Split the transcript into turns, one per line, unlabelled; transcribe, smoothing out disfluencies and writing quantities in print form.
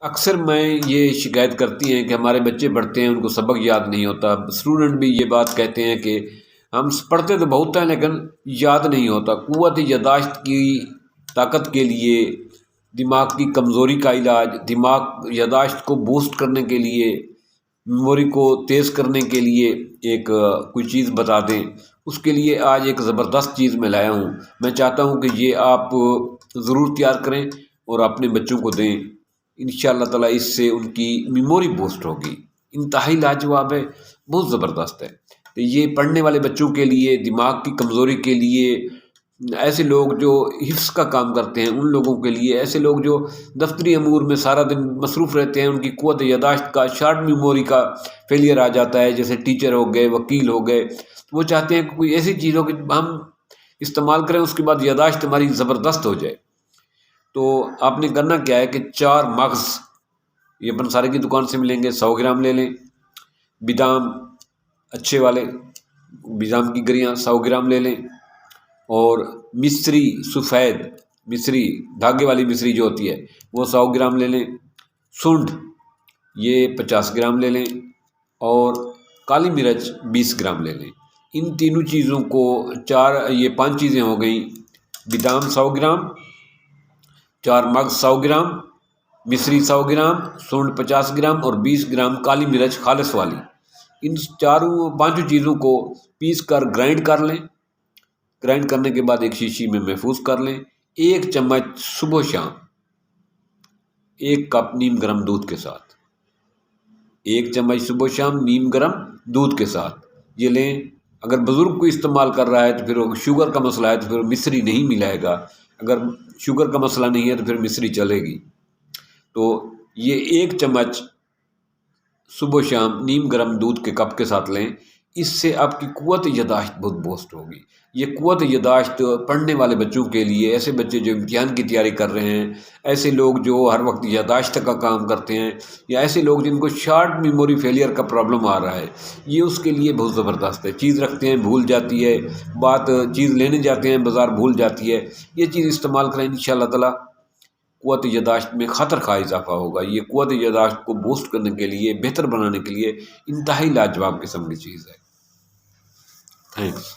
اکثر میں یہ شکایت کرتی ہیں کہ ہمارے بچے پڑھتے ہیں ان کو سبق یاد نہیں ہوتا، اسٹوڈنٹ بھی یہ بات کہتے ہیں کہ ہم پڑھتے تو بہت ہیں لیکن یاد نہیں ہوتا۔ قوت یادداشت کی طاقت کے لیے، دماغ کی کمزوری کا علاج، دماغ یادداشت کو بوسٹ کرنے کے لیے، میموری کو تیز کرنے کے لیے ایک کوئی چیز بتا دیں، اس کے لیے آج ایک زبردست چیز میں لایا ہوں۔ میں چاہتا ہوں کہ یہ آپ ضرور تیار کریں اور اپنے بچوں کو دیں، انشاءاللہ تعالیٰ اس سے ان کی میموری بوسٹ ہوگی۔ انتہائی لاجواب ہے، بہت زبردست ہے۔ تو یہ پڑھنے والے بچوں کے لیے، دماغ کی کمزوری کے لیے، ایسے لوگ جو حفظ کا کام کرتے ہیں ان لوگوں کے لیے، ایسے لوگ جو دفتری امور میں سارا دن مصروف رہتے ہیں، ان کی قوت یادداشت کا، شارٹ میموری کا فیلئر آ جاتا ہے، جیسے ٹیچر ہو گئے، وکیل ہو گئے، وہ چاہتے ہیں کہ کوئی ایسی چیز ہو کہ ہم استعمال کریں، اس کے بعد یادداشت ہماری زبردست ہو جائے۔ تو آپ نے کرنا کیا ہے کہ 4 مغز یہ پنسارے کی دکان سے ملیں گے، 100 گرام لے لیں۔ بادام اچھے والے، بادام کی گریاں 100 گرام لے لیں، اور مصری سفید، مصری دھاگے والی مصری جو ہوتی ہے وہ 100 گرام لے لیں۔ سونڈ یہ 50 گرام لے لیں، اور کالی مرچ 20 گرام لے لیں۔ ان تینوں چیزوں کو یہ 5 چیزیں ہو گئیں، بادام 100 گرام، 4 مغز 100 گرام، مصری 100 گرام، سونڈ 50 گرام اور 20 گرام کالی مرچ خالص والی۔ ان 5 چیزوں کو پیس کر گرائنڈ کر لیں۔ گرائنڈ کرنے کے بعد ایک شیشی میں محفوظ کر لیں۔ 1 چمچ صبح و شام 1 کپ نیم گرم دودھ کے ساتھ، 1 چمچ صبح و شام نیم گرم دودھ کے ساتھ یہ لیں۔ اگر بزرگ کو استعمال کر رہا ہے تو پھر شوگر کا مسئلہ ہے تو پھر مصری نہیں ملائے گا، اگر شوگر کا مسئلہ نہیں ہے تو پھر مصری چلے گی۔ تو یہ 1 چمچ صبح و شام نیم گرم دودھ کے کپ کے ساتھ لیں۔ اس سے آپ کی قوت یادداشت بہت بوسٹ ہوگی۔ یہ قوت یادداشت پڑھنے والے بچوں کے لیے، ایسے بچے جو امتحان کی تیاری کر رہے ہیں، ایسے لوگ جو ہر وقت یادداشت کا کام کرتے ہیں، یا ایسے لوگ جن کو شارٹ میموری فیلئر کا پرابلم آ رہا ہے، یہ اس کے لیے بہت زبردست ہے۔ چیز رکھتے ہیں بھول جاتی ہے، چیز لینے جاتے ہیں بازار بھول جاتی ہے، یہ چیز استعمال کریں، انشاءاللہ تعالیٰ قوت یادداشت میں خطر خواہ اضافہ ہوگا۔ یہ قوت یادداشت کو بوسٹ کرنے کے لیے، بہتر بنانے کے لیے انتہائی لاجواب قسم کی چیز ہے۔ تھینکس۔